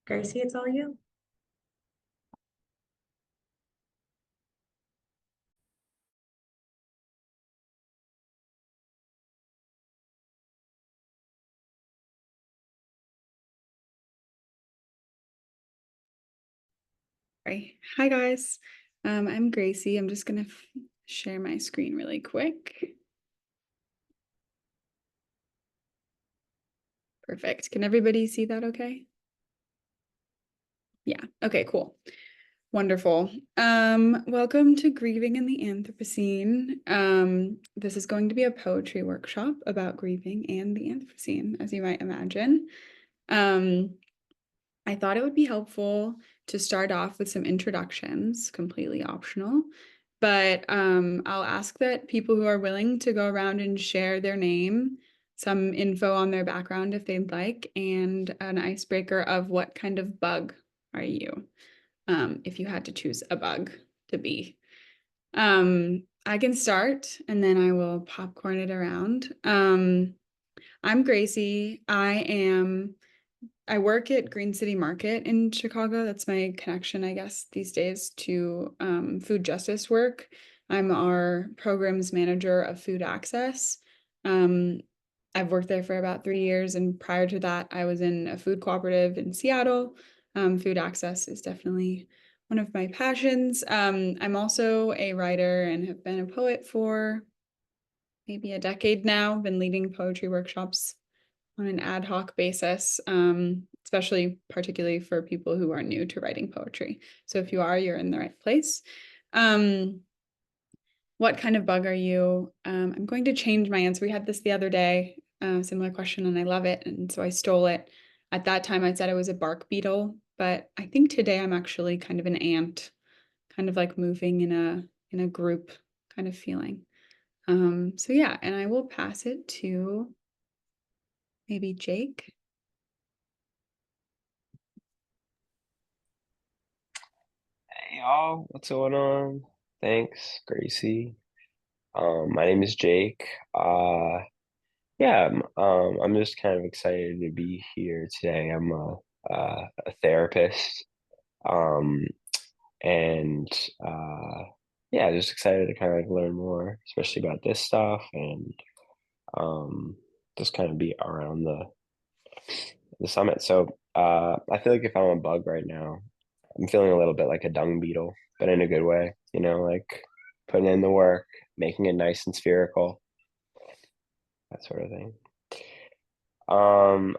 Gracie, it's all you. Hi guys, I'm Gracie. I'm just gonna share my screen really quick. Perfect. Can everybody see that okay? Yeah, okay, cool. Wonderful. Welcome to Grieving in the Anthropocene. This is going to be a poetry workshop about grieving and the Anthropocene, as you might imagine. I thought it would be helpful to start off with some introductions, completely optional, but I'll ask that people who are willing to go around and share their name, some info on their background if they'd like, and an icebreaker of what kind of bug are you, if you had to choose a bug to be. I can start and then I will popcorn it around. I'm Gracie. I work at Green City Market in Chicago. That's my connection, I guess, these days to food justice work. I'm our programs manager of food access. Um, I've worked there for about 3 years, and prior to that, I was in a food cooperative in Seattle. Food access is definitely one of my passions. I'm also a writer and have been a poet for maybe a decade now, been leading poetry workshops on an ad hoc basis, especially particularly for people who are new to writing poetry. So if you are, you're in the right place. What kind of bug are you? I'm going to change my answer. We had this the other day, similar question, and I love it. And so I stole it. At that time, I said I was a bark beetle, but I think today I'm actually kind of an ant, kind of like moving in a group kind of feeling. So yeah, and I will pass it to maybe Jake. Hey y'all, what's going on? Thanks, Gracie. My name is Jake. I'm just kind of excited to be here today. I'm a therapist. Um, and yeah, just excited to kind of like learn more, especially about this stuff and um just kind of be around the summit. So I feel like if I'm a bug right now, I'm feeling a little bit like a dung beetle, but in a good way, like putting in the work, making it nice and spherical, that sort of thing.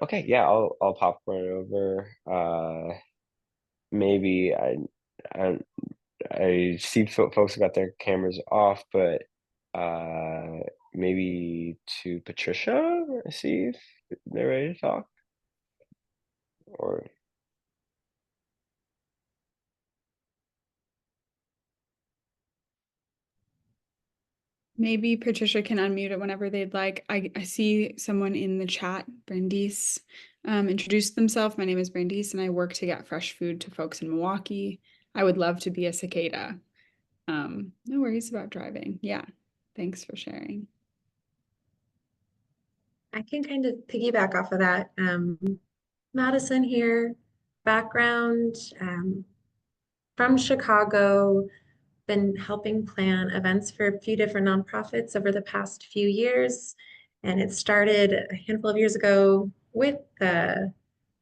Okay, yeah, I'll popcorn it over. Maybe I I see folks got their cameras off, but uh maybe to Patricia, see if they're ready to talk. Or Maybe Patricia can unmute it whenever they'd like. I see someone in the chat, Brandice, introduced themselves. My name is Brandice, and I work to get fresh food to folks in Milwaukee. I would love to be a cicada. No worries about driving. Yeah, thanks for sharing. I can kind of piggyback off of that. Madison here, background from Chicago, been helping plan events for a few different nonprofits over the past few years. And it started a handful of years ago with the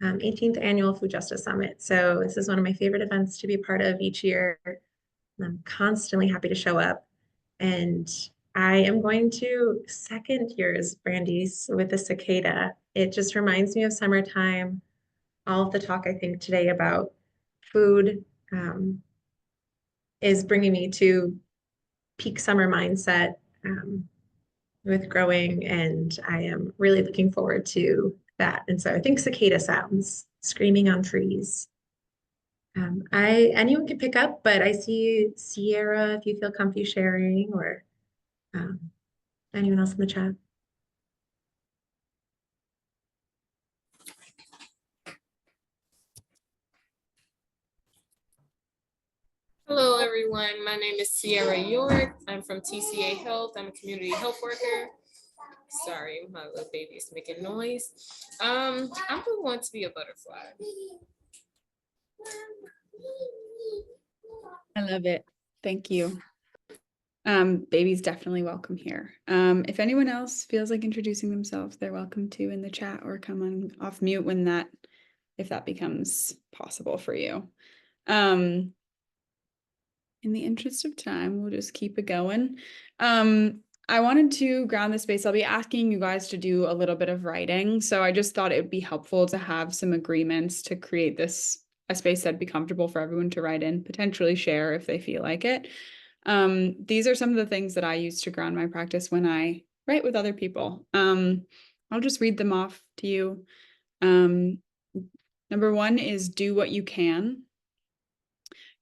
18th Annual Food Justice Summit. So this is one of my favorite events to be a part of each year. I'm constantly happy to show up. And I am going to second yours, Brandy's, with the cicada. It just reminds me of summertime. All of the talk, I think, today about food is bringing me to peak summer mindset with growing. And I am really looking forward to that. And so I think cicada sounds, screaming on trees. Anyone can pick up, but I see Sierra if you feel comfy sharing, or um, anyone else in the chat. Hello, everyone. My name is Sierra York. I'm from TCA Health. I'm a community health worker. Sorry, my little baby is making noise. I'm who wants to be a butterfly. I love it. Thank you. Baby's definitely welcome here. If anyone else feels like introducing themselves, they're welcome to in the chat or come on off mute if that becomes possible for you. In the interest of time, we'll just keep it going. I wanted to ground the space. I'll be asking you guys to do a little bit of writing. So I just thought it would be helpful to have some agreements to create a space that'd be comfortable for everyone to write in, potentially share if they feel like it. These are some of the things that I use to ground my practice when I write with other people. I'll just read them off to you. Number one is do what you can.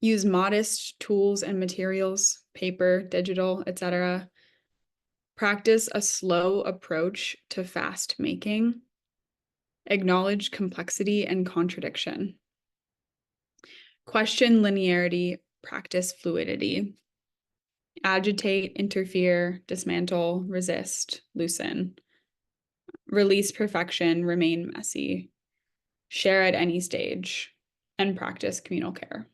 Use modest tools and materials, paper, digital, etc. Practice a slow approach to fast making. Acknowledge complexity and contradiction. Question linearity, practice fluidity. Agitate, interfere, dismantle, resist, loosen. Release perfection, remain messy. Share at any stage, and practice communal care.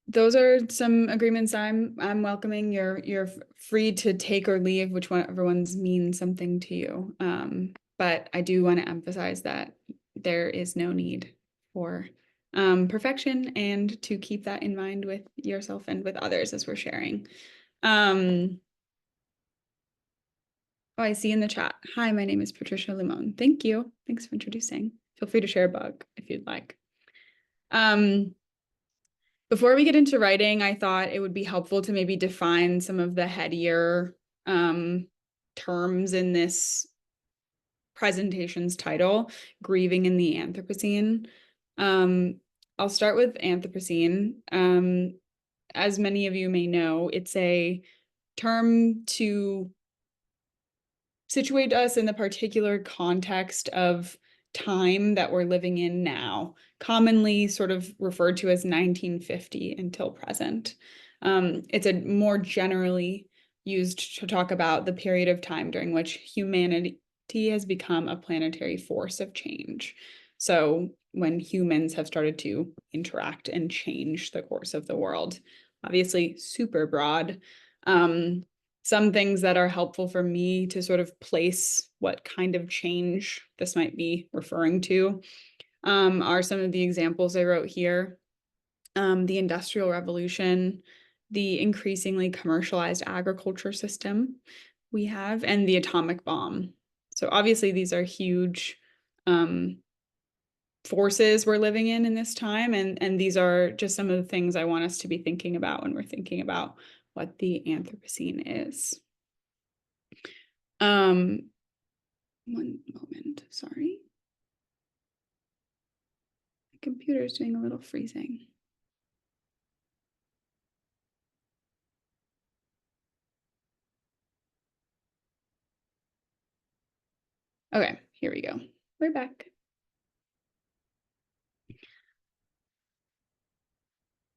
Those are some agreements I'm welcoming. You're free to take or leave whichever ones mean something to you. But I do want to emphasize that there is no need for perfection, and to keep that in mind with yourself and with others as we're sharing. Oh, I see in the chat. Hi, my name is Patricia Limon. Thank you. Thanks for introducing. Feel free to share a bug if you'd like. Before we get into writing, I thought it would be helpful to maybe define some of the headier terms in this presentation's title, Grieving in the Anthropocene. I'll start with Anthropocene. As many of you may know, it's a term to situate us in the particular context of time that we're living in now, commonly sort of referred to as 1950 until present. It's a more generally used to talk about the period of time during which humanity has become a planetary force of change. So when humans have started to interact and change the course of the world, obviously super broad. Some things that are helpful for me to sort of place what kind of change this might be referring to are some of the examples I wrote here. The Industrial Revolution, the increasingly commercialized agriculture system we have, and the atomic bomb. So obviously these are huge forces we're living in this time, and these are just some of the things I want us to be thinking about when we're thinking about what the Anthropocene is. One moment, sorry. My computer's doing a little freezing. Okay, here we go. We're back.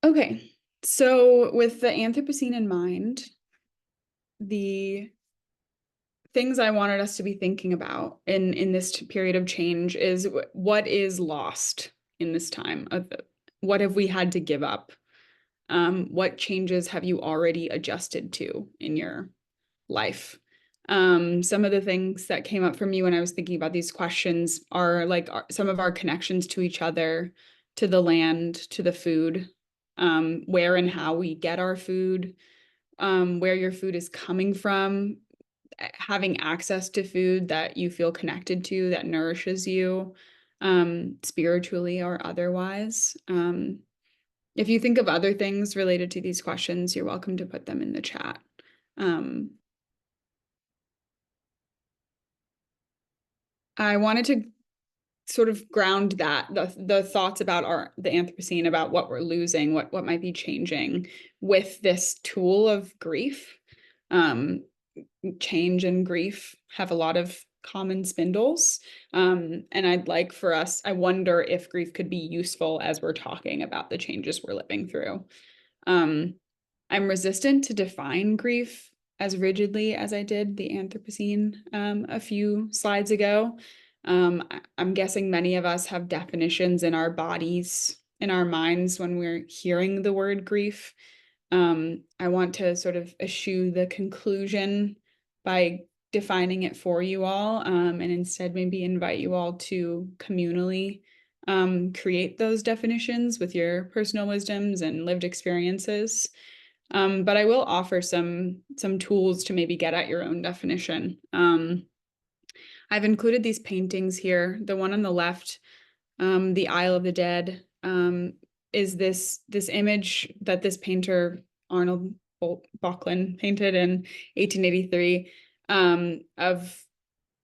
Okay, so with the Anthropocene in mind, the things I wanted us to be thinking about in this period of change is what is lost in this time. What have we had to give up? What changes have you already adjusted to in your life? Some of the things that came up for me when I was thinking about these questions are like some of our connections to each other, to the land, to the food, where and how we get our food, where your food is coming from, having access to food that you feel connected to, that nourishes you, spiritually or otherwise. If you think of other things related to these questions, you're welcome to put them in the chat. I wanted to sort of ground the thoughts about the Anthropocene, about what we're losing, what might be changing with this tool of grief. Change and grief have a lot of common spindles. And I wonder if grief could be useful as we're talking about the changes we're living through. I'm resistant to define grief as rigidly as I did the Anthropocene a few slides ago. I'm guessing many of us have definitions in our bodies, in our minds when we're hearing the word grief. I want to sort of eschew the conclusion by defining it for you all, and instead maybe invite you all to communally create those definitions with your personal wisdoms and lived experiences. But I will offer some tools to maybe get at your own definition. I've included these paintings here. The one on the left, the Isle of the Dead, is this image that this painter Arnold Böcklin painted in 1883 of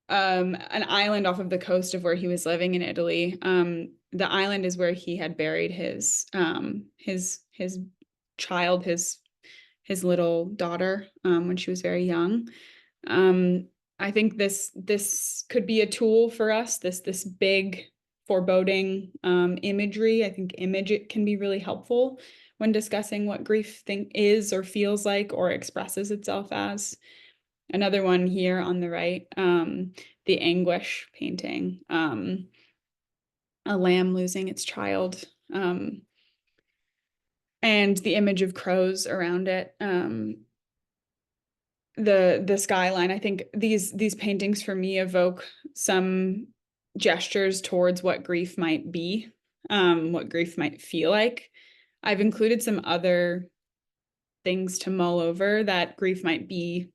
an island off of the coast of where he was living in Italy. The island is where he had buried his child, his little daughter, when she was very young. I think this could be a tool for us, this big foreboding imagery. I think it can be really helpful when discussing what grief is or feels like or expresses itself as. Another one here on the right, the anguish painting, a lamb losing its child, and the image of crows around it. The skyline. I think these paintings for me evoke some gestures towards what grief might be, what grief might feel like. I've included some other things to mull over, that grief might be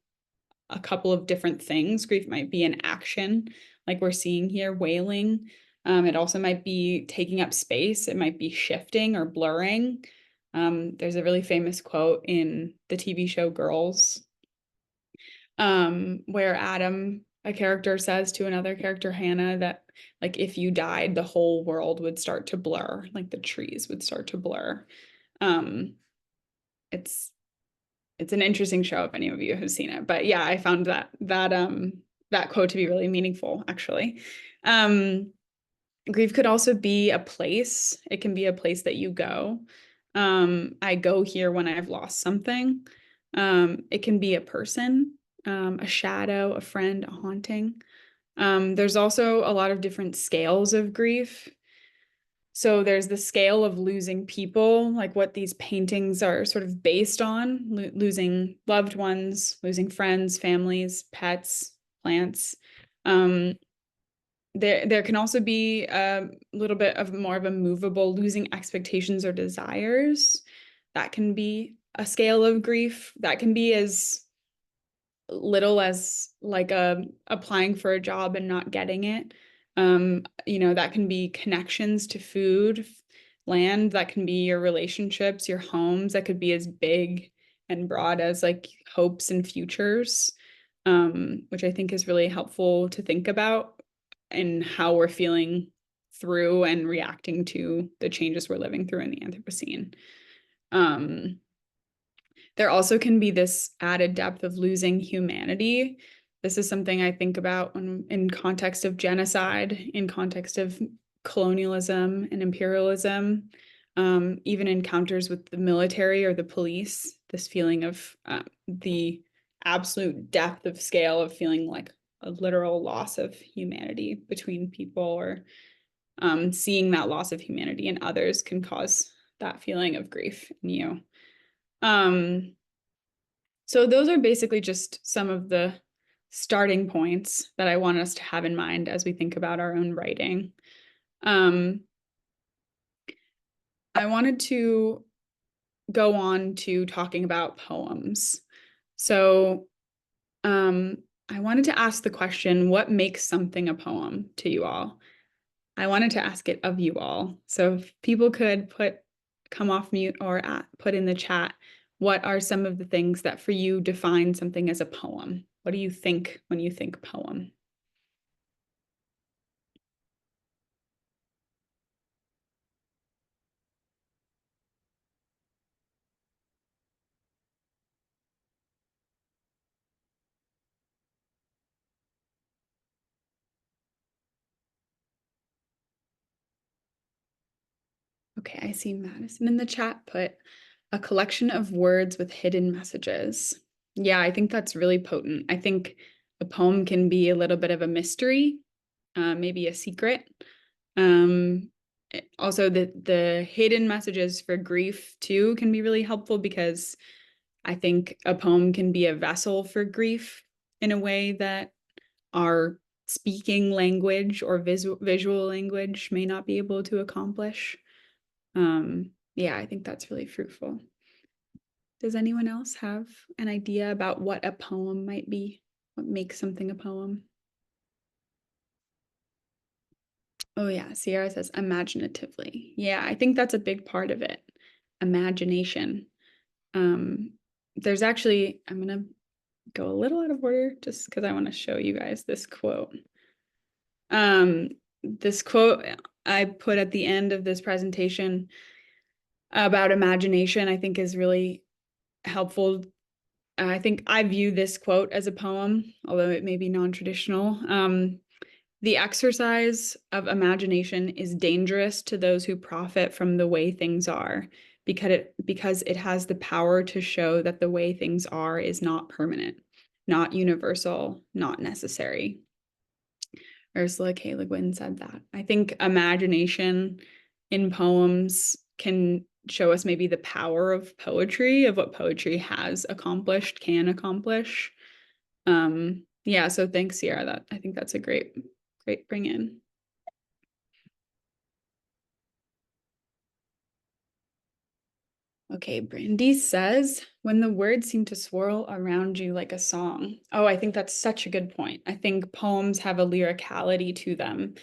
a couple of different things. Grief might be an action, like we're seeing here, wailing. It also might be taking up space. It might be shifting or blurring. There's a really famous quote in the TV show Girls, where Adam, a character, says to another character, Hannah, that like if you died, the whole world would start to blur, like the trees would start to blur. It's an interesting show if any of you have seen it, but yeah, I found that quote to be really meaningful, actually. Grief could also be a place. It can be a place that you go. I go here when I've lost something. It can be a person, a shadow, a friend, a haunting. There's also a lot of different scales of grief. So there's the scale of losing people, like what these paintings are sort of based on, losing loved ones, losing friends, families, pets, plants. There can also be a little bit of more of a movable, losing expectations or desires. That can be a scale of grief. That can be as little as like applying for a job and not getting it. That can be connections to food, land. That can be your relationships, your homes. That could be as big and broad as like hopes and futures, which I think is really helpful to think about and how we're feeling through and reacting to the changes we're living through in the Anthropocene. There also can be this added depth of losing humanity. This is something I think about in context of genocide, in context of colonialism and imperialism, even encounters with the military or the police, this feeling of the absolute depth of scale of feeling like a literal loss of humanity between people, or seeing that loss of humanity in others can cause that feeling of grief in you. So those are basically just some of the starting points that I want us to have in mind as we think about our own writing. I wanted to go on to talking about poems. So I wanted to ask the question, what makes something a poem to you all? I wanted to ask it of you all. So if people could come off mute or put in the chat, what are some of the things that for you define something as a poem? What do you think when you think poem? Okay, I see Madison in the chat put a collection of words with hidden messages. Yeah, I think that's really potent. I think a poem can be a little bit of a mystery. maybe a secret. Also, the hidden messages for grief too can be really helpful, because I think a poem can be a vessel for grief in a way that our speaking language or visual language may not be able to accomplish. Yeah, I think that's really fruitful. Does anyone else have an idea about what a poem might be? What makes something a poem? Oh yeah, Sierra says imaginatively. Yeah, I think that's a big part of it. Imagination. There's actually, I'm gonna go a little out of order just because I want to show you guys this quote. This quote I put at the end of this presentation about imagination, I think is really helpful. I think I view this quote as a poem, although it may be non-traditional. The exercise of imagination is dangerous to those who profit from the way things are, because it has the power to show that the way things are is not permanent, not universal, not necessary. Ursula K. Le Guin said that. I think imagination in poems can show us maybe the power of poetry, of what poetry has accomplished, can accomplish. Yeah, so thanks, Sierra. I think that's a great bring in. Okay, Brandy says, when the words seem to swirl around you like a song. Oh, I think that's such a good point. I think poems have a lyricality to them.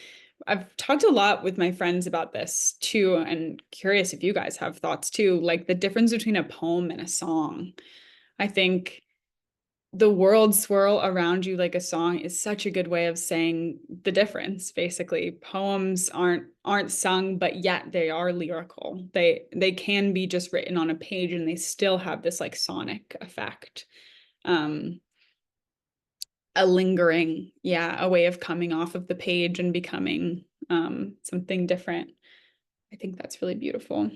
I've talked a lot with my friends about this too, and curious if you guys have thoughts too, like the difference between a poem and a song. I think the world swirl around you like a song is such a good way of saying the difference. Basically, poems aren't sung, but yet they are lyrical. They can be just written on a page and they still have this like sonic effect. A lingering, yeah, a way of coming off of the page and becoming something different. I think that's really beautiful.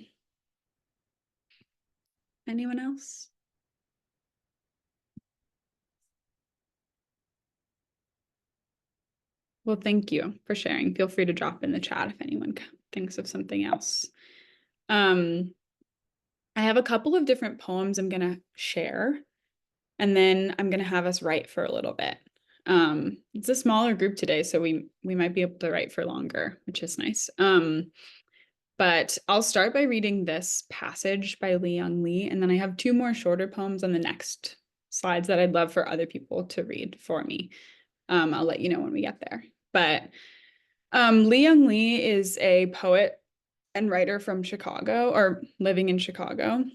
Anyone else? Well, thank you for sharing. Feel free to drop in the chat if anyone thinks of something else. I have a couple of different poems I'm going to share, and then I'm going to have us write for a little bit. It's a smaller group today, so we might be able to write for longer, which is nice. But I'll start by reading this passage by Li-Young Lee, and then I have two more shorter poems on the next slides that I'd love for other people to read for me. I'll let you know when we get there. But Li-Young Lee is a poet and writer from Chicago, or living in Chicago.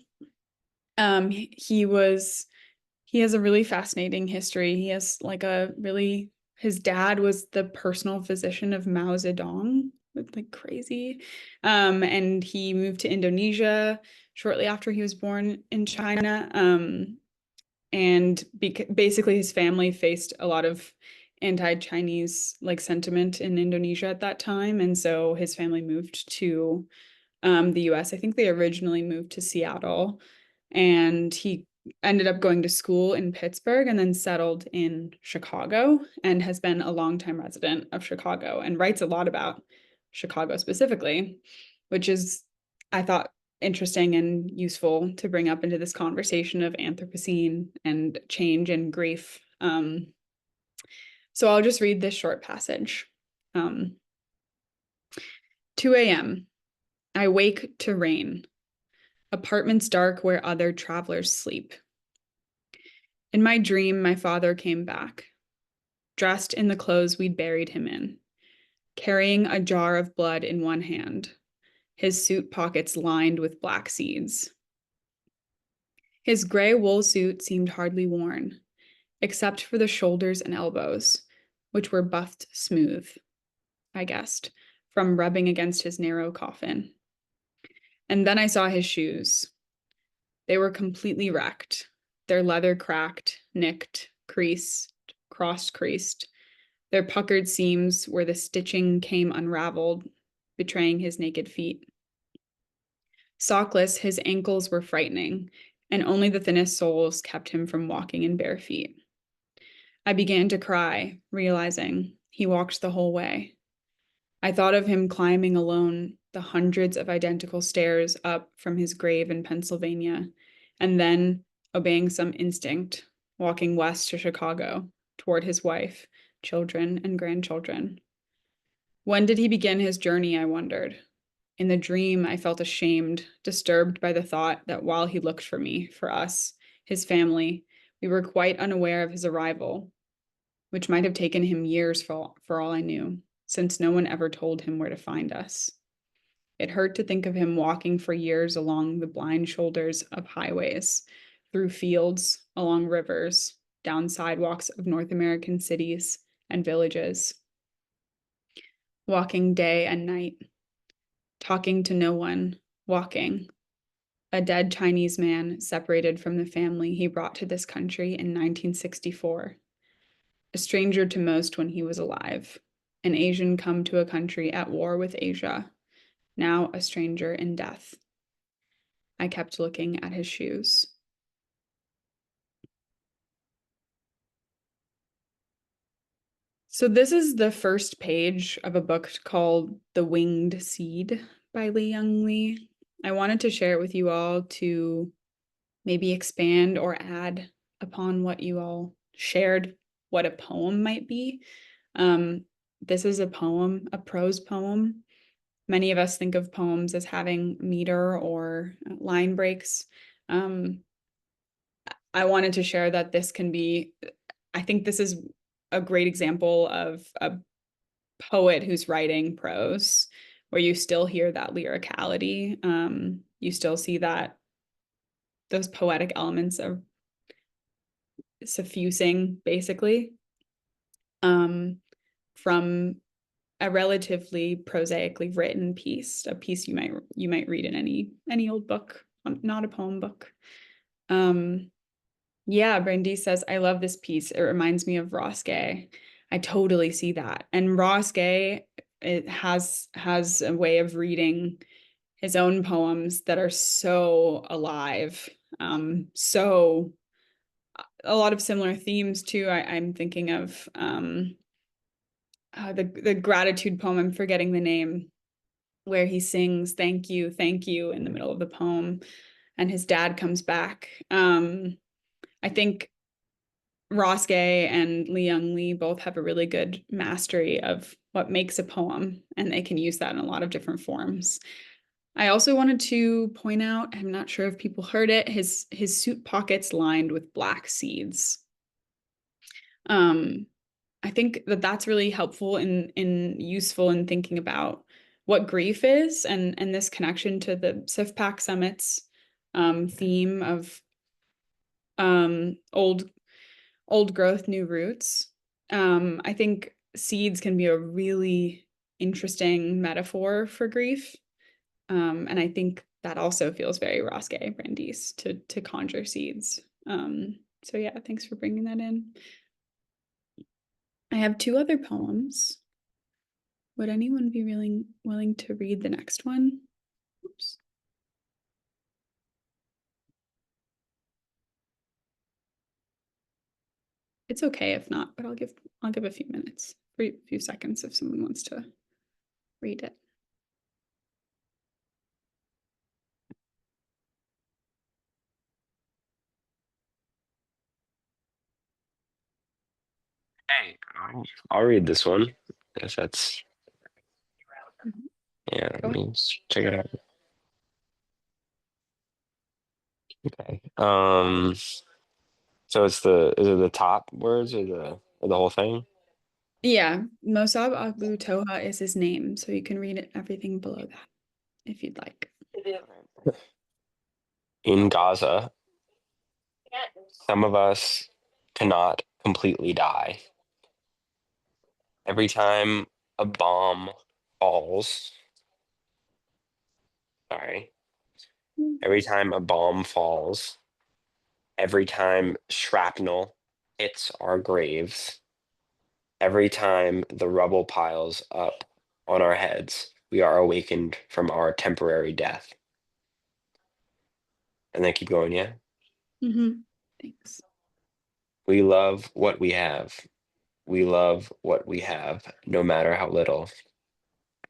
He has a really fascinating history. He has like his dad was the personal physician of Mao Zedong. Like crazy. And he moved to Indonesia shortly after he was born in China. And basically his family faced a lot of anti-Chinese like sentiment in Indonesia at that time. And so his family moved to the US. I think they originally moved to Seattle, and he ended up going to school in Pittsburgh and then settled in Chicago, and has been a longtime resident of Chicago and writes a lot about Chicago specifically, which is, I thought, interesting and useful to bring up into this conversation of Anthropocene and change and grief. So I'll just read this short passage. 2 a.m. I wake to rain. Apartments dark where other travelers sleep. In my dream, my father came back, dressed in the clothes we'd buried him in, carrying a jar of blood in one hand, his suit pockets lined with black seeds. His gray wool suit seemed hardly worn, except for the shoulders and elbows, which were buffed smooth, I guessed, from rubbing against his narrow coffin. And then I saw his shoes. They were completely wrecked, their leather cracked, nicked, creased, cross-creased, their puckered seams where the stitching came unraveled, betraying his naked feet. Sockless, his ankles were frightening, and only the thinnest soles kept him from walking in bare feet. I began to cry, realizing He walked the whole way. I thought of him climbing alone the hundreds of identical stairs up from his grave in Pennsylvania, and then, obeying some instinct, walking west to Chicago toward his wife, children, and grandchildren. When did he begin his journey, I wondered. In the dream, I felt ashamed, disturbed by the thought that while he looked for me, for us, his family, we were quite unaware of his arrival, which might have taken him years for all I knew, since no one ever told him where to find us. It hurt to think of him walking for years along the blind shoulders of highways, through fields, along rivers, down sidewalks of North American cities and villages, walking day and night, talking to no one, walking. A dead Chinese man separated from the family he brought to this country in 1964. A stranger to most when he was alive. An Asian come to a country at war with Asia. Now a stranger in death. I kept looking at his shoes. So this is the first page of a book called The Winged Seed by Li Young Lee. I wanted to share it with you all to maybe expand or add upon what you all shared, what a poem might be. This is a poem, a prose poem. Many of us think of poems as having meter or line breaks. I wanted to share that this can be, I think this is a great example of a poet who's writing prose, where you still hear that lyricality. You still see that those poetic elements are suffusing, basically, from a relatively prosaically written piece, a piece you might read in any old book, not a poem book. Yeah, Brandy says, I love this piece. It reminds me of Ross Gay. I totally see that. And Ross Gay, it has a way of reading his own poems that are so alive. So a lot of similar themes too. I'm thinking of the gratitude poem. I'm forgetting the name, where he sings thank you in the middle of the poem, and his dad comes back. I think Ross Gay and Li Young Lee both have a really good mastery of what makes a poem, and they can use that in a lot of different forms. I also wanted to point out, I'm not sure if people heard it, his suit pockets lined with black seeds. I think that that's really helpful and useful in thinking about what grief is, and this connection to the CIFPAC Summit's theme of old growth, new roots. I think seeds can be a really interesting metaphor for grief. And I think that also feels very Ross Gay, Brandeis, to conjure seeds. So yeah, thanks for bringing that in. I have two other poems. Would anyone be willing to read the next one? Oops. It's okay if not, but I'll give a few minutes, a few seconds if someone wants to read it. Hey, I'll read this one if that's, yeah, let me check it out. Okay. So is it the top words or the whole thing? Yeah, Mossab Aglu Toha is his name, so you can read everything below that if you'd like. In Gaza, some of us cannot completely die. Every time a bomb falls, sorry, every time a bomb falls, every time shrapnel hits our graves, every time the rubble piles up on our heads, we are awakened from our temporary death. And then keep going, yeah? Mm-hmm. Thanks. We love what we have. we love what we have, no matter how little,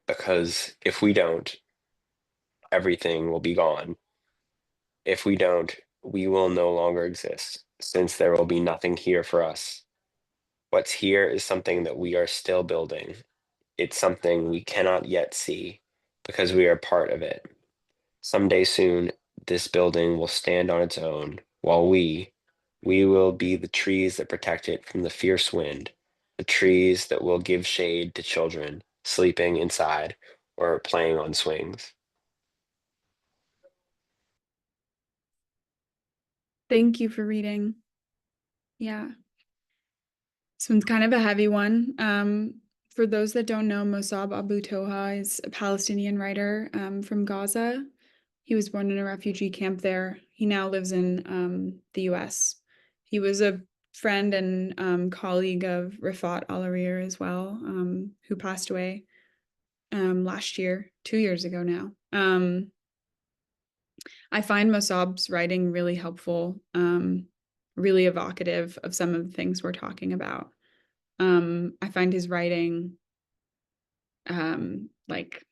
because if we don't, everything will be gone. If we don't, we will no longer exist, since there will be nothing here for us. What's here is something that we are still building. It's something we cannot yet see because we are part of it. Someday soon, this building will stand on its own, while we will be the trees that protect it from the fierce wind, the trees that will give shade to children sleeping inside or playing on swings. Thank you for reading. Yeah. This one's kind of a heavy one. For those that don't know, Mossab Abu Toha is a Palestinian writer from Gaza. He was born in a refugee camp there. He now lives in the US. He was a friend and colleague of Rifat Al-Arir as well, who passed away last year, 2 years ago now. I find Mossab's writing really helpful, really evocative of some of the things we're talking about. I find his writing like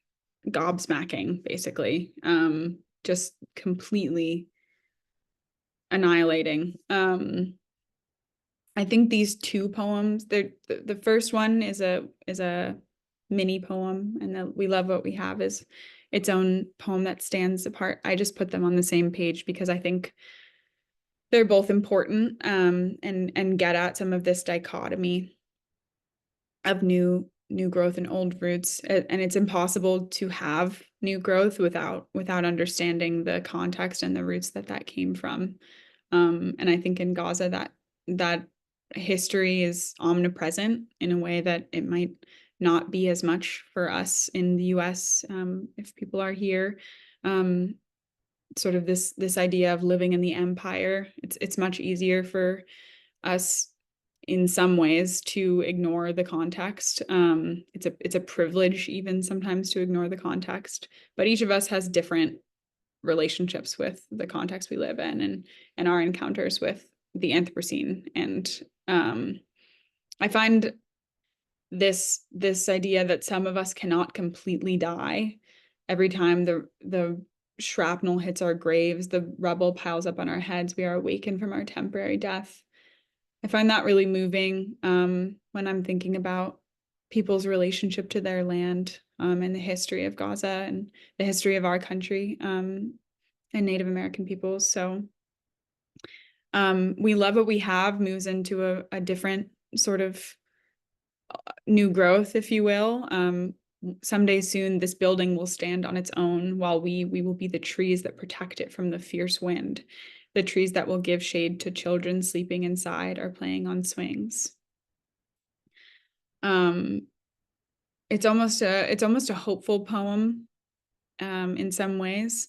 gobsmacking, basically, just completely annihilating. I think these two poems, the first one is a mini poem, and the We Love What We Have is its own poem that stands apart. I just put them on the same page because I think they're both important, and get at some of this dichotomy of new growth and old roots. And it's impossible to have new growth without understanding the context and the roots that came from. And I think in Gaza that history is omnipresent in a way that it might not be as much for us in the US, if people are here. Sort of this idea of living in the empire. It's much easier for us in some ways to ignore the context. It's a privilege even sometimes to ignore the context, but each of us has different relationships with the context we live in and our encounters with the Anthropocene. And I find this idea that some of us cannot completely die. Every time the shrapnel hits our graves, the rubble piles up on our heads, we are awakened from our temporary death. I find that really moving when I'm thinking about people's relationship to their land, and the history of Gaza and the history of our country, and Native American peoples. So We Love What We Have moves into a different sort of new growth, if you will. Someday soon, this building will stand on its own, while we will be the trees that protect it from the fierce wind, the trees that will give shade to children sleeping inside or playing on swings. It's almost a hopeful poem, in some ways.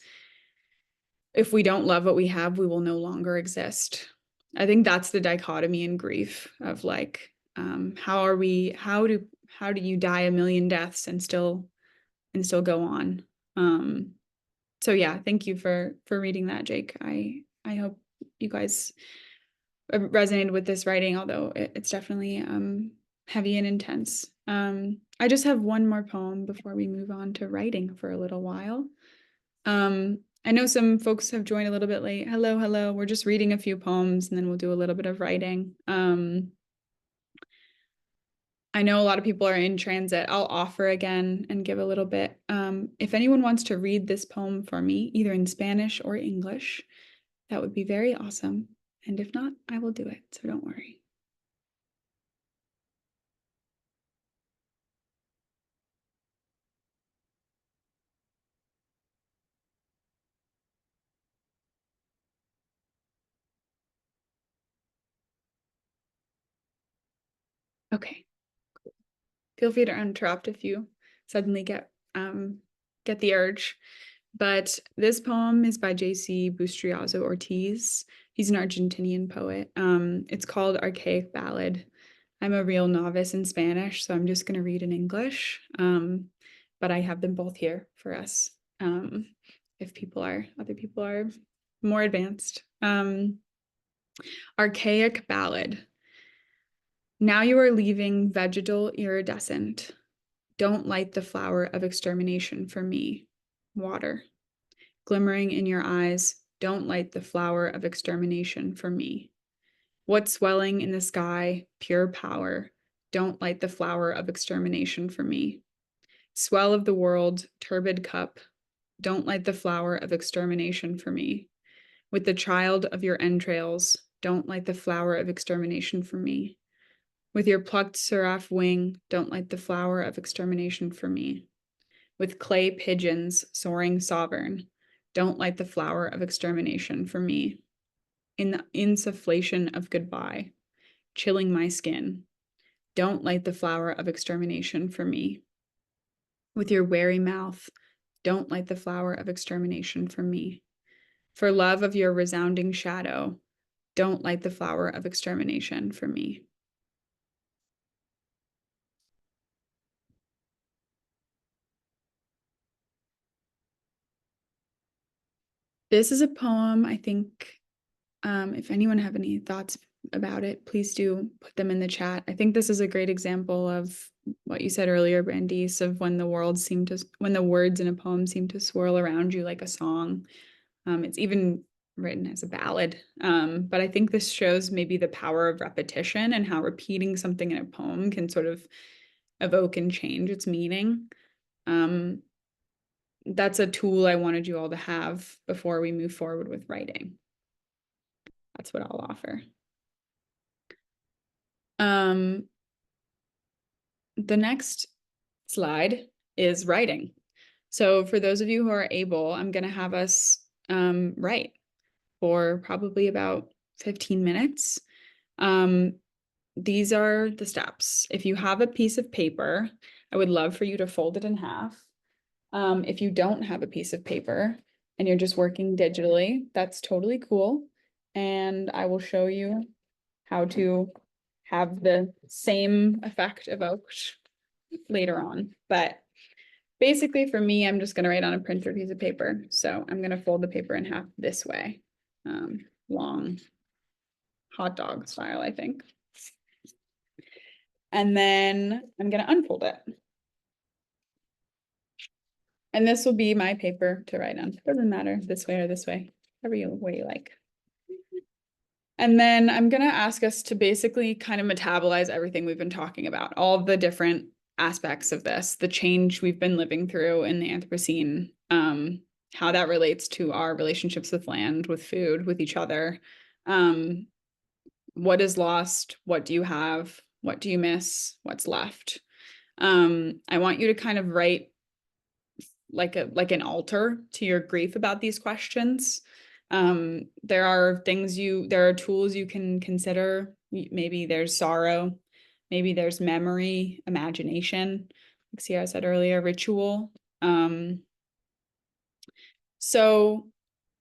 If we don't love what we have, we will no longer exist. I think that's the dichotomy in grief of like, how do you die a million deaths and still go on? So yeah, thank you for reading that, Jake. I hope you guys resonated with this writing, although it's definitely heavy and intense. I just have one more poem before we move on to writing for a little while. I know some folks have joined a little bit late. Hello. We're just reading a few poems and then we'll do a little bit of writing. I know a lot of people are in transit. I'll offer again and give a little bit. If anyone wants to read this poem for me, either in Spanish or English, that would be very awesome. And if not, I will do it, so don't worry. Okay. Feel free to interrupt if you suddenly get the urge. But this poem is by J.C. Bustriazo Ortiz. He's an Argentinian poet. It's called Archaic Ballad. I'm a real novice in Spanish, so I'm just going to read in English. But I have them both here for us, if other people are more advanced. Archaic Ballad. Now you are leaving vegetal iridescent. Don't light the flower of extermination for me. Water. Glimmering in your eyes. Don't light the flower of extermination for me. What's swelling in the sky? Pure power. Don't light the flower of extermination for me. Swell of the world, turbid cup. Don't light the flower of extermination for me. With the child of your entrails, don't light the flower of extermination for me. With your plucked seraph wing, don't light the flower of extermination for me. With clay pigeons soaring sovereign, don't light the flower of extermination for me. In the insufflation of goodbye, chilling my skin, don't light the flower of extermination for me. With your wary mouth, don't light the flower of extermination for me. For love of your resounding shadow, don't light the flower of extermination for me. This is a poem, I think, if anyone have any thoughts about it, please do put them in the chat. I think this is a great example of what you said earlier, Brandice, of when the words in a poem seem to swirl around you like a song. It's even written as a ballad. But I think this shows maybe the power of repetition and how repeating something in a poem can sort of evoke and change its meaning. That's a tool I wanted you all to have before we move forward with writing. That's what I'll offer. The next slide is writing. So for those of you who are able, I'm going to have us write for probably about 15 minutes. These are the steps. If you have a piece of paper, I would love for you to fold it in half. If you don't have a piece of paper and you're just working digitally, that's totally cool. And I will show you how to have the same effect evoked later on. But basically for me, I'm just going to write on a printer piece of paper. So I'm going to fold the paper in half this way, long hot dog style, I think. And then I'm going to unfold it. And this will be my paper to write on. Doesn't matter this way or this way, whatever way you like. And then I'm going to ask us to basically kind of metabolize everything we've been talking about, all the different aspects of this, the change we've been living through in the Anthropocene, how that relates to our relationships with land, with food, with each other. What is lost? What do you have? What do you miss? What's left? I want you to kind of write like an altar to your grief about these questions. There are tools you can consider. Maybe there's sorrow, maybe there's memory, imagination, like Sierra said earlier, ritual. So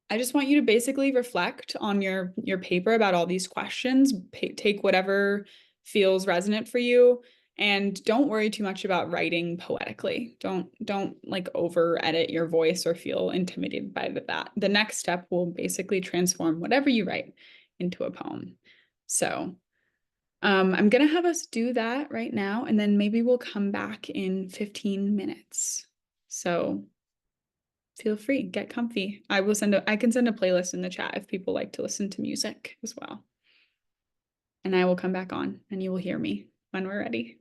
I just want you to basically reflect on your paper about all these questions, take whatever feels resonant for you, and don't worry too much about writing poetically. Don't like over edit your voice or feel intimidated by that. The next step will basically transform whatever you write into a poem. So I'm gonna have us do that right now, and then maybe we'll come back in 15 minutes. So feel free, get comfy. I can send a playlist in the chat if people like to listen to music as well. And I will come back on and you will hear me when we're ready.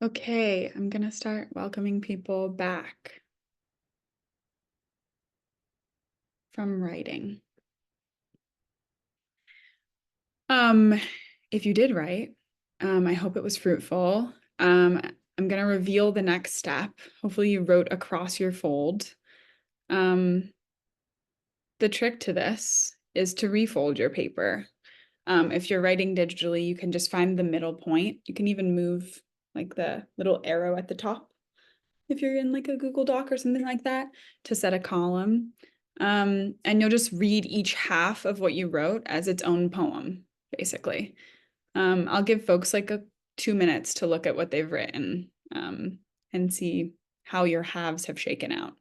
Okay, I'm gonna start welcoming people back from writing. If you did write, I hope it was fruitful. I'm gonna reveal the next step. Hopefully you wrote across your fold. The trick to this is to refold your paper. If you're writing digitally, you can just find the middle point. You can even move like the little arrow at the top if you're in like a Google Doc or something like that to set a column. And you'll just read each half of what you wrote as its own poem, basically. I'll give folks like 2 minutes to look at what they've written and see how your halves have shaken out.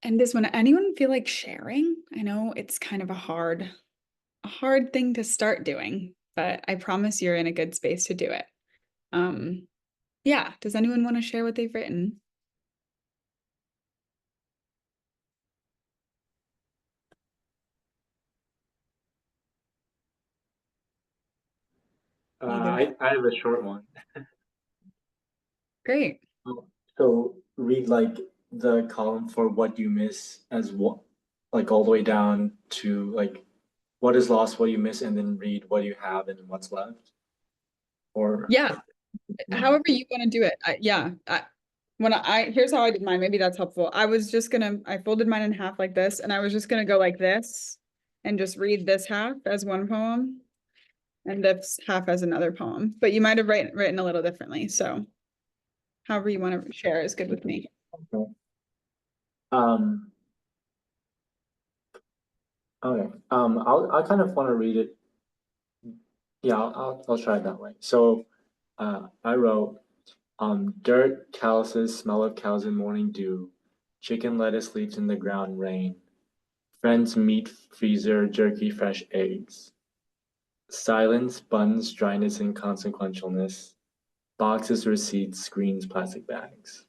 And does anyone feel like sharing? I know it's kind of a hard thing to start doing, but I promise you're in a good space to do it. Yeah, does anyone want to share what they've written? I have a short one. Great. So read like the column for what you miss as what, like all the way down to like what is lost, what you miss, and then read what you have and what's left. Or Yeah, however you want to do it. Here's how I did mine. Maybe that's helpful. I folded mine in half like this, and I was just gonna go like this and just read this half as one poem and this half as another poem. But you might have written a little differently. So however you want to share is good with me. okay. Um, okay. I kind of want to read it. Yeah, I'll try it that way. So, I wrote, dirt, calluses, smell of cows in morning dew, chicken lettuce leaves in the ground rain, friends meat freezer, jerky, fresh eggs, silence, buns, dryness, inconsequentialness, boxes, receipts, screens, plastic bags.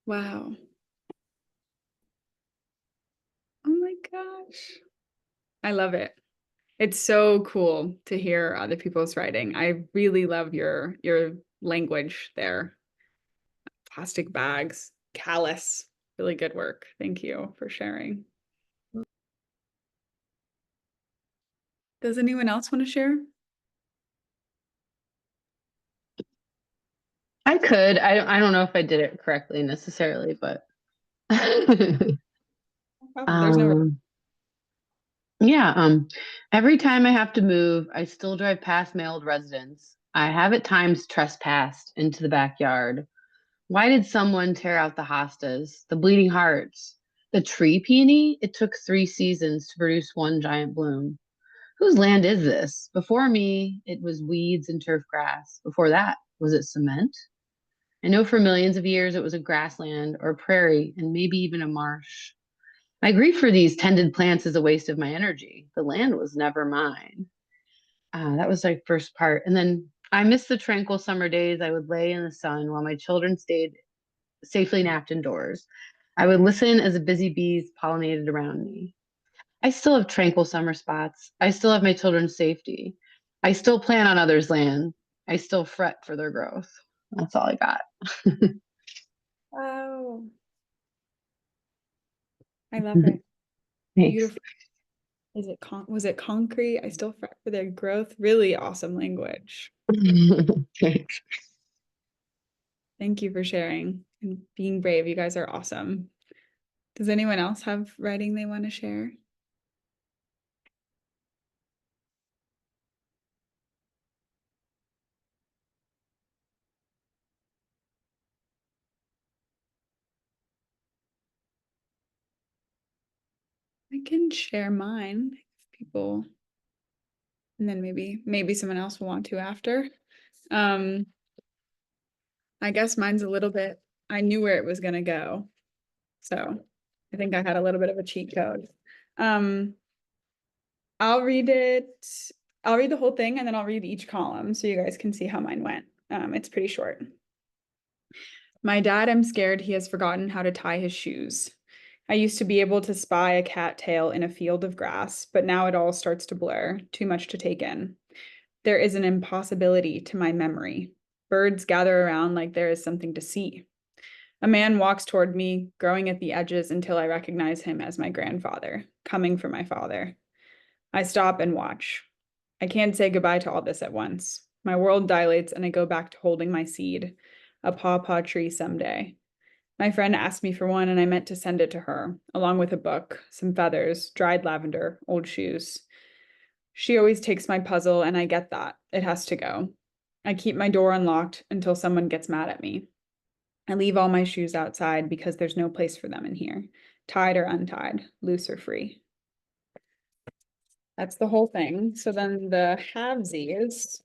Wow. Oh my gosh. I love it. It's so cool to hear other people's writing. I really love your language there. Plastic bags, callus. Really good work. Thank you for sharing. Does anyone else want to share? I could. I don't know if I did it correctly necessarily, but There's no yeah, every time I have to move, I still drive past my old residence. I have at times trespassed into the backyard. Why did someone tear out the hostas, the bleeding hearts, the tree peony? It took 3 seasons to produce one giant bloom. Whose land is this? Before me, it was weeds and turf grass. Before that, was it cement? I know for millions of years it was a grassland or a prairie and maybe even a marsh. My grief for these tended plants is a waste of my energy. The land was never mine. That was my first part. And then I miss the tranquil summer days I would lay in the sun while my children stayed safely napped indoors. I would listen as the busy bees pollinated around me. I still have tranquil summer spots. I still have my children's safety. I still plant on others' land. I still fret for their growth. That's all I got. Wow. I love it. Thanks. Beautiful. Was it concrete? I still fret for their growth. Really awesome language. Thanks. Thank you for sharing and being brave. You guys are awesome. Does anyone else have writing they want to share? I can share mine if people, and then maybe someone else will want to after. I guess mine's a little bit, I knew where it was gonna go. So I think I had a little bit of a cheat code. I'll read it. I'll read the whole thing and then I'll read each column so you guys can see how mine went. It's pretty short. My dad, I'm scared he has forgotten how to tie his shoes. I used to be able to spy a cat tail in a field of grass, but now it all starts to blur, too much to take in. There is an impossibility to my memory. Birds gather around like there is something to see. A man walks toward me, growing at the edges until I recognize him as my grandfather, coming for my father. I stop and watch. I can't say goodbye to all this at once. My world dilates and I go back to holding my seed, a pawpaw tree someday. My friend asked me for one and I meant to send it to her, along with a book, some feathers, dried lavender, old shoes. She always takes my puzzle and I get that. It has to go. I keep my door unlocked until someone gets mad at me. I leave all my shoes outside because there's no place for them in here, tied or untied, loose or free. That's the whole thing. So then the halvesies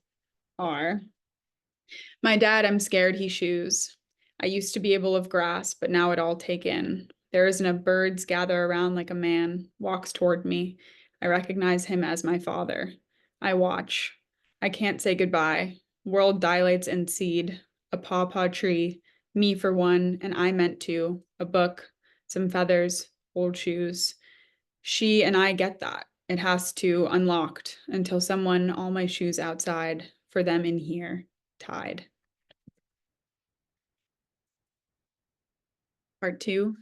are, my dad, I'm scared he shoes. I used to be able of grass, but now it all taken. There isn't a birds gather around like a man, walks toward me. I recognize him as my father. I watch. I can't say goodbye. World dilates and seed, a pawpaw tree, me for one, and I meant to, a book, some feathers, old shoes. She and I get that. It has to unlocked until someone, all my shoes outside, for them in here, tied. Part 2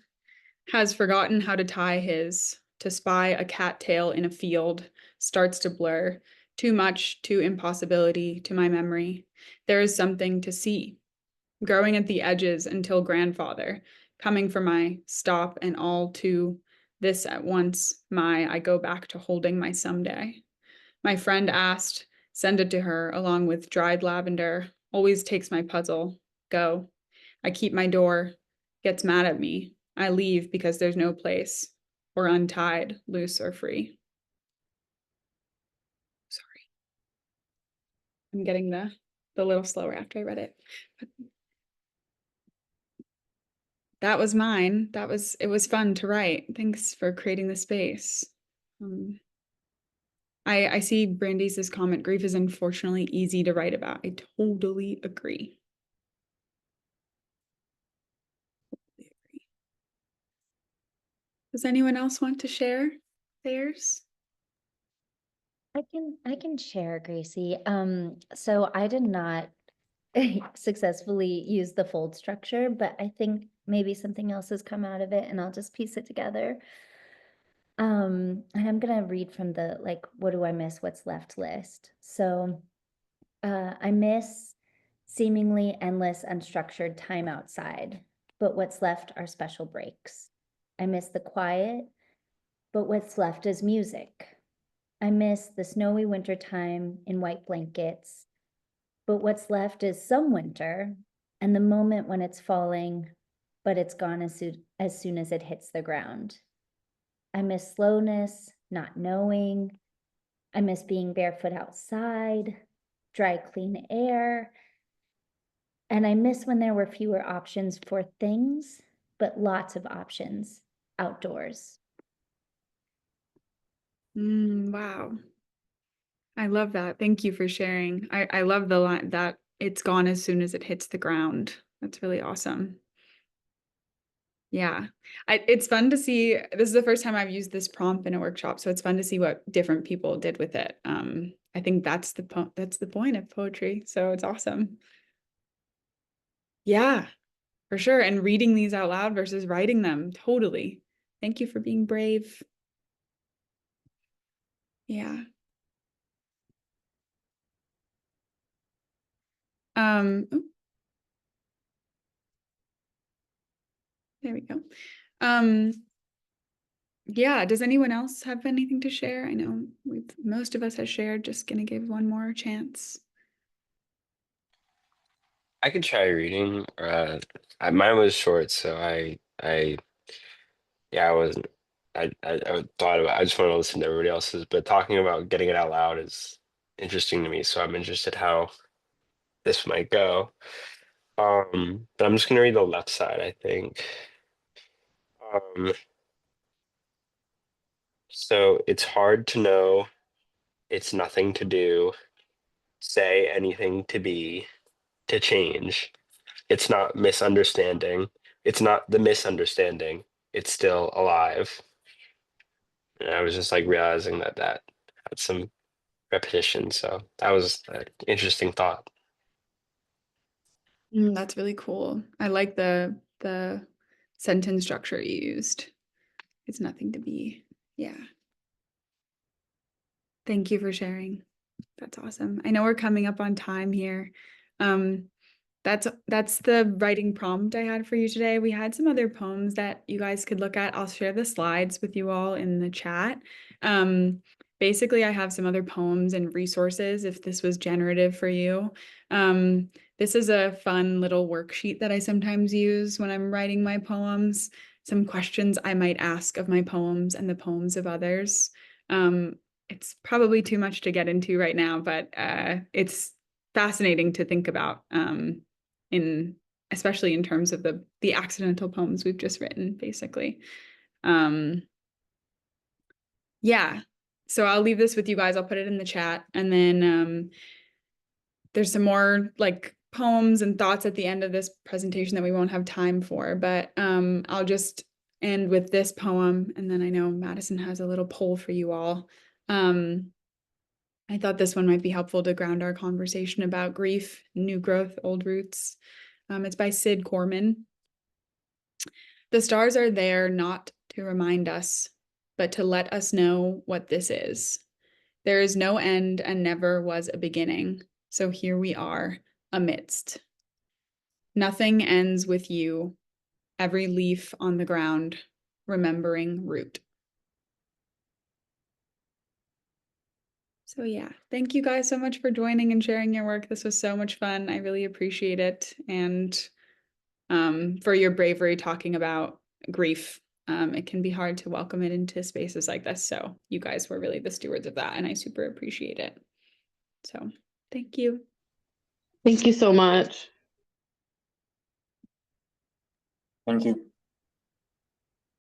has forgotten how to tie his, to spy a cat tail in a field, starts to blur, too much, too impossibility to my memory. There is something to see, growing at the edges until grandfather, coming for my stop and all to this at once, I go back to holding my someday. My friend asked, send it to her along with dried lavender, always takes my puzzle, go. I keep my door, gets mad at me. I leave because there's no place, or untied, loose or free. Sorry. I'm getting the little slower after I read it. But that was mine. It was fun to write. Thanks for creating the space. I see Brandeis' comment, grief is unfortunately easy to write about. I totally agree. Does anyone else want to share theirs? I can share, Gracie. So I did not successfully use the fold structure, but I think maybe something else has come out of it and I'll just piece it together. And I'm gonna read from the like, what do I miss, what's left list. So I miss seemingly endless unstructured time outside, but what's left are special breaks. I miss the quiet, but what's left is music. I miss the snowy winter time in white blankets, but what's left is some winter and the moment when it's falling, but it's gone as soon as it hits the ground. I miss slowness, not knowing. I miss being barefoot outside, dry, clean air. And I miss when there were fewer options for things, but lots of options outdoors. Wow. I love that. Thank you for sharing. I love the line that it's gone as soon as it hits the ground. That's really awesome. Yeah, it's fun to see. This is the first time I've used this prompt in a workshop, so it's fun to see what different people did with it. I think that's the point of poetry, so it's awesome. Yeah, for sure. And reading these out loud versus writing them, totally. Thank you for being brave. Yeah. Ooh. There we go. Yeah, does anyone else have anything to share? I know most of us has shared, just gonna give one more chance. I could try reading. Mine was short, so yeah, I wasn't. I thought about. I just want to listen to everybody else's, but talking about getting it out loud is interesting to me. So I'm interested how this might go. But I'm just gonna read the left side, I think. Um, So it's hard to know, it's nothing to do, say anything to be, to change. It's not misunderstanding. It's not the misunderstanding. It's still alive. And I was just like realizing that that had some repetition. So that was an interesting thought. That's really cool. I like the sentence structure you used. It's nothing to be. Yeah. Thank you for sharing. That's awesome. I know we're coming up on time here. That's the writing prompt I had for you today. We had some other poems that you guys could look at. I'll share the slides with you all in the chat. Basically, I have some other poems and resources if this was generative for you. This is a fun little worksheet that I sometimes use when I'm writing my poems. Some questions I might ask of my poems and the poems of others. It's probably too much to get into right now, but it's fascinating to think about especially in terms of the accidental poems we've just written, basically. Yeah, so I'll leave this with you guys. I'll put it in the chat, and then there's some more like poems and thoughts at the end of this presentation that we won't have time for, but I'll just end with this poem, and then I know Madison has a little poll for you all. I thought this one might be helpful to ground our conversation about grief, new growth, old roots. It's by Sid Corman. The stars are there not to remind us, but to let us know what this is. There is no end and never was a beginning, so here we are, amidst. Nothing ends with you, every leaf on the ground, remembering root. So yeah, thank you guys so much for joining and sharing your work. This was so much fun. I really appreciate it. And for your bravery talking about grief. It can be hard to welcome it into spaces like this. So you guys were really the stewards of that, and I super appreciate it. So thank you. Thank you so much. Thank you.